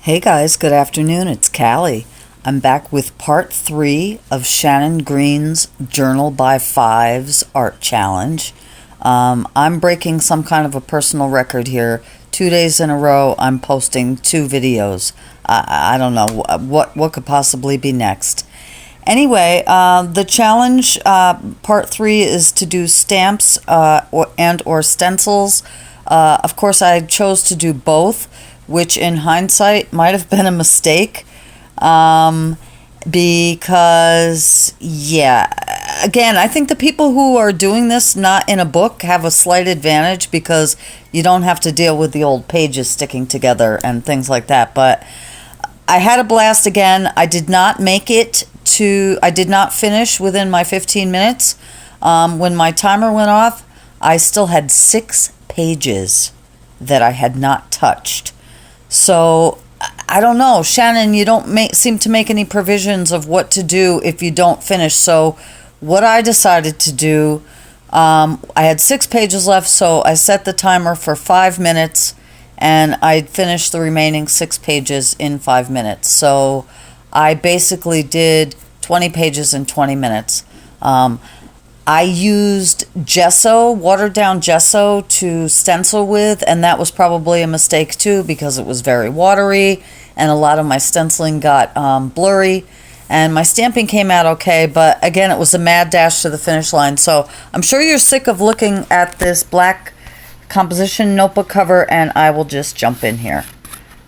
Hey guys, good afternoon. It's Cali. I'm back with part 3 of Shannon Green's Journal by Fives Art Challenge. I'm breaking some kind of a personal record here. 2 days in a row, I'm posting 2 videos. I don't know what could possibly be next. Anyway, the challenge, part 3, is to do stamps or stencils. Of course, I chose to do both, which in hindsight might have been a mistake, because, again, I think the people who are doing this not in a book have a slight advantage because you don't have to deal with the old pages sticking together and things like that. But I had a blast again. I did not finish within my 15 minutes. When my timer went off, I still had 6 pages that I had not touched. So, I don't know. Shannon, you don't seem to make any provisions of what to do if you don't finish. So, what I decided to do, I had 6 pages left, so I set the timer for 5 minutes, and I finished the remaining 6 pages in 5 minutes. So, I basically did 20 pages in 20 minutes. I used gesso, watered down gesso to stencil with, and that was probably a mistake too because it was very watery and a lot of my stenciling got blurry, and my stamping came out okay, but again, it was a mad dash to the finish line. So I'm sure you're sick of looking at this black composition notebook cover, and I will just jump in here.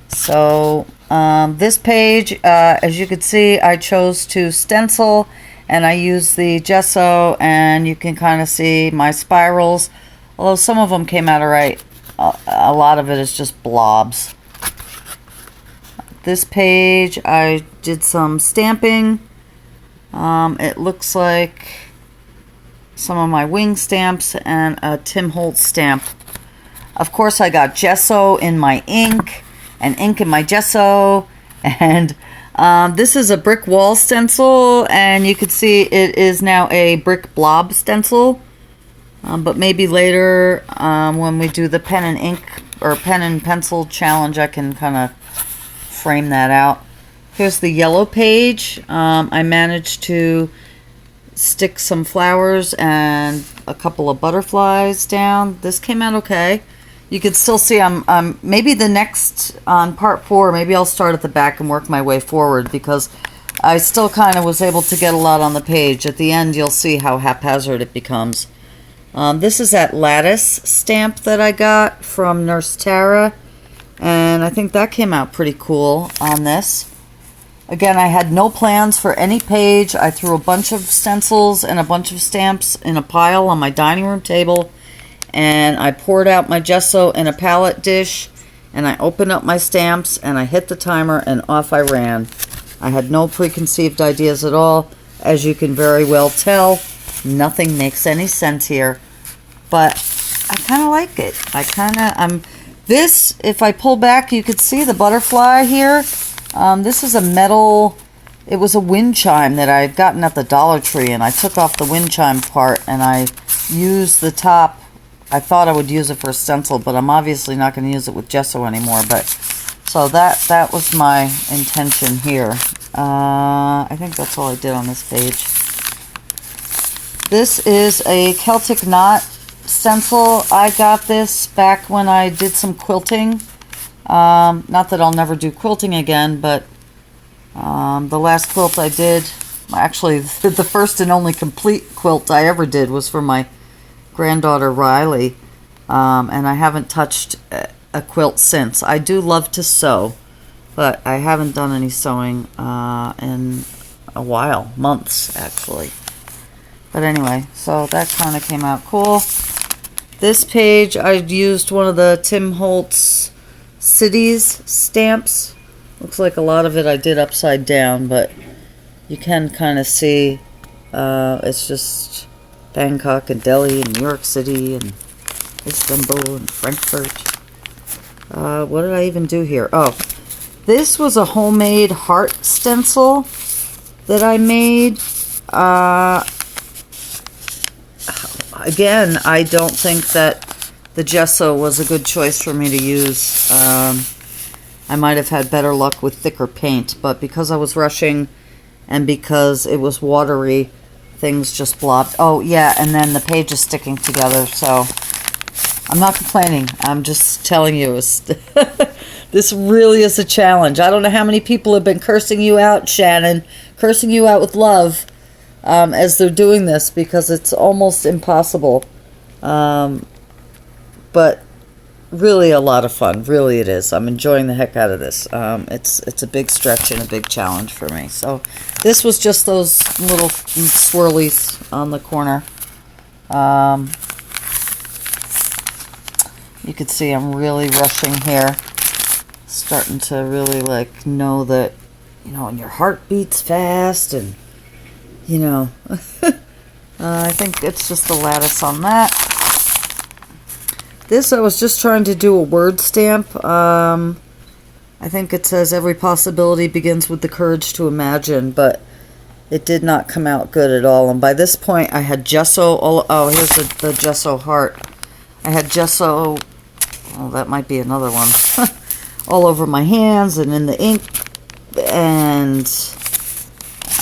So this page, as you can see, I chose to stencil, and I use the gesso, and you can kind of see my spirals, although some of them came out all right. A lot of it is just blobs. This page, I did some stamping. It looks like some of my wing stamps and a Tim Holtz stamp. Of course, I got gesso in my ink, and ink in my gesso, and this is a brick wall stencil, and you can see it is now a brick blob stencil. But maybe later, when we do the pen and ink or pen and pencil challenge, I can kind of frame that out. Here's the yellow page. I managed to stick some flowers and a couple of butterflies down. This came out okay. You can still see I'm maybe the next, on part 4, maybe I'll start at the back and work my way forward, because I still kind of was able to get a lot on the page. At the end, you'll see how haphazard it becomes. This is that lattice stamp that I got from Nurse Tara, and I think that came out pretty cool on this. Again, I had no plans for any page. I threw a bunch of stencils and a bunch of stamps in a pile on my dining room table, and I poured out my gesso in a palette dish, and I opened up my stamps, and I hit the timer, and off I ran. I had no preconceived ideas at all. As you can very well tell, nothing makes any sense here, but I kind of like it. This, if I pull back, you could see the butterfly here. This is a metal, it was a wind chime that I had gotten at the Dollar Tree, and I took off the wind chime part, and I used the top. I thought I would use it for a stencil, but I'm obviously not going to use it with gesso anymore. But so that was my intention here. I think that's all I did on this page. This is a Celtic knot stencil. I got this back when I did some quilting. Not that I'll never do quilting again, but the last quilt I did, actually the first and only complete quilt I ever did, was for my granddaughter Riley, and I haven't touched a quilt since. I do love to sew, but I haven't done any sewing in a while, months actually. But anyway, so that kind of came out cool. This page, I used one of the Tim Holtz Cities stamps. Looks like a lot of it I did upside down, but you can kind of see it's just Bangkok and Delhi and New York City and Istanbul and Frankfurt. What did I even do here? Oh, this was a homemade heart stencil that I made. Again, I don't think that the gesso was a good choice for me to use. I might have had better luck with thicker paint, but because I was rushing and because it was watery, things just blobbed. Oh yeah, and then the page is sticking together, so I'm not complaining. I'm just telling you, this really is a challenge. I don't know how many people have been cursing you out, Shannon, cursing you out with love as they're doing this, because it's almost impossible. But really a lot of fun. Really it is. I'm enjoying the heck out of this. It's a big stretch and a big challenge for me. So this was just those little swirlies on the corner. You can see I'm really rushing here. Starting to really like know that, you know, and your heart beats fast, and you know, I think it's just the lattice on that. This, I was just trying to do a word stamp. I think it says every possibility begins with the courage to imagine, but it did not come out good at all. And by this point, I had gesso. Oh, here's the gesso heart. I had gesso. Oh, that might be another one. All over my hands and in the ink. And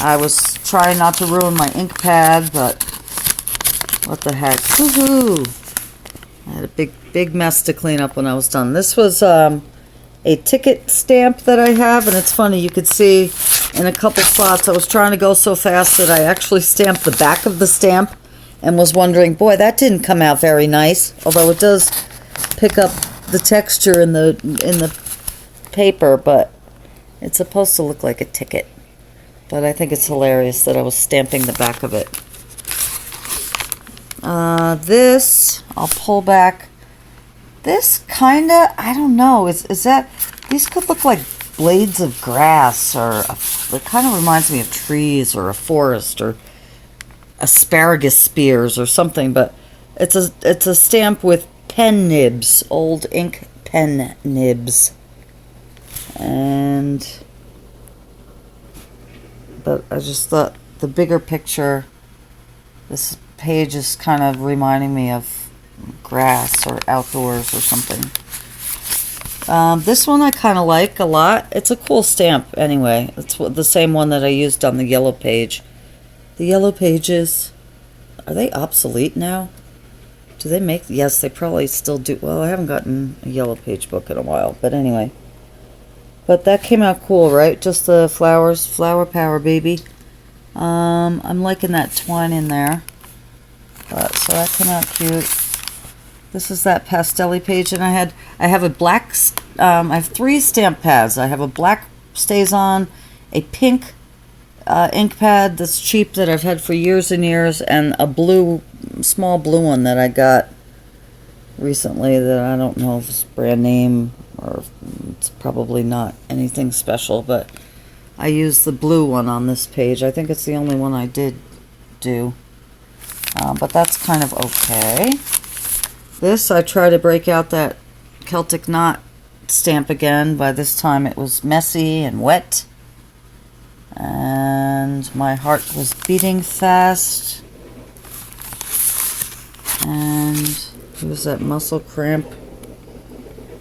I was trying not to ruin my ink pad, but what the heck. Woohoo! I had a big mess to clean up when I was done. This was a ticket stamp that I have, and it's funny, you could see in a couple spots I was trying to go so fast that I actually stamped the back of the stamp and was wondering, boy, that didn't come out very nice, although it does pick up the texture in the paper, but it's supposed to look like a ticket. But I think it's hilarious that I was stamping the back of it. This, I'll pull back. This kinda, I don't know, is that, these could look like blades of grass, or it kind of reminds me of trees or a forest or asparagus spears or something, but it's a stamp with pen nibs, old ink pen nibs. But I just thought the bigger picture, this page is kind of reminding me of grass or outdoors or something. This one I kind of like a lot. It's a cool stamp anyway. It's the same one that I used on the yellow page. The yellow pages, are they obsolete now? Do they make, yes, they probably still do. Well, I haven't gotten a yellow page book in a while, but anyway. But that came out cool, right? Just the flowers, flower power, baby. I'm liking that twine in there. So that came out cute. This is that pastel-y page, and I have a black, I have 3 stamp pads. I have a black StazOn, a pink ink pad that's cheap that I've had for years and years, and a blue, small blue one that I got recently that I don't know if it's brand name or it's probably not anything special, but I used the blue one on this page. I think it's the only one I did do. But that's kind of okay. This, I try to break out that Celtic knot stamp again. By this time it was messy and wet. And my heart was beating fast. And it was that muscle cramp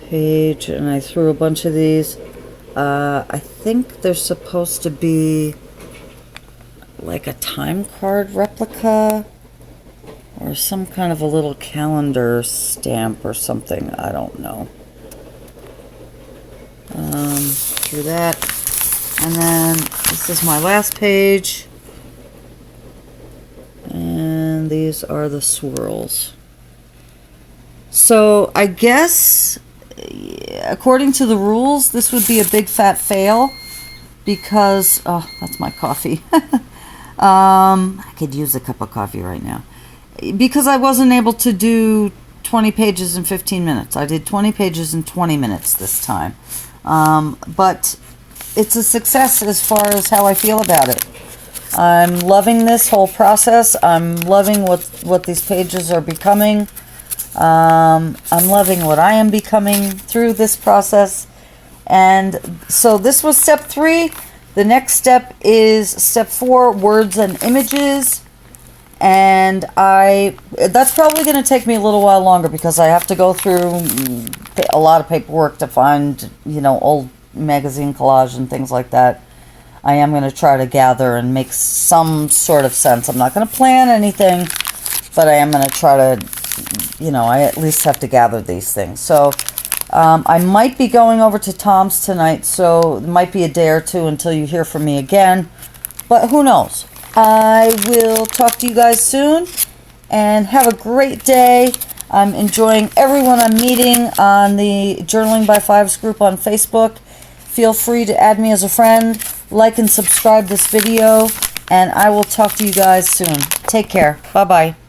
page. And I threw a bunch of these. I think they're supposed to be like a time card replica. Or some kind of a little calendar stamp or something. I don't know. Through that. And then this is my last page. And these are the swirls. So I guess, according to the rules, this would be a big fat fail. Because, oh, that's my coffee. I could use a cup of coffee right now. Because I wasn't able to do 20 pages in 15 minutes. I did 20 pages in 20 minutes this time. But it's a success as far as how I feel about it. I'm loving this whole process. I'm loving what these pages are becoming. I'm loving what I am becoming through this process. And so this was step 3. The next step is step 4, words and images. And that's probably going to take me a little while longer because I have to go through a lot of paperwork to find, old magazine collage and things like that. I am going to try to gather and make some sort of sense. I'm not going to plan anything, but I am going to try to, I at least have to gather these things. So I might be going over to Tom's tonight, so it might be a day or two until you hear from me again, but who knows. I will talk to you guys soon, and have a great day. I'm enjoying everyone I'm meeting on the Journaling by Fives group on Facebook. Feel free to add me as a friend, like and subscribe this video, and I will talk to you guys soon. Take care. Bye-bye.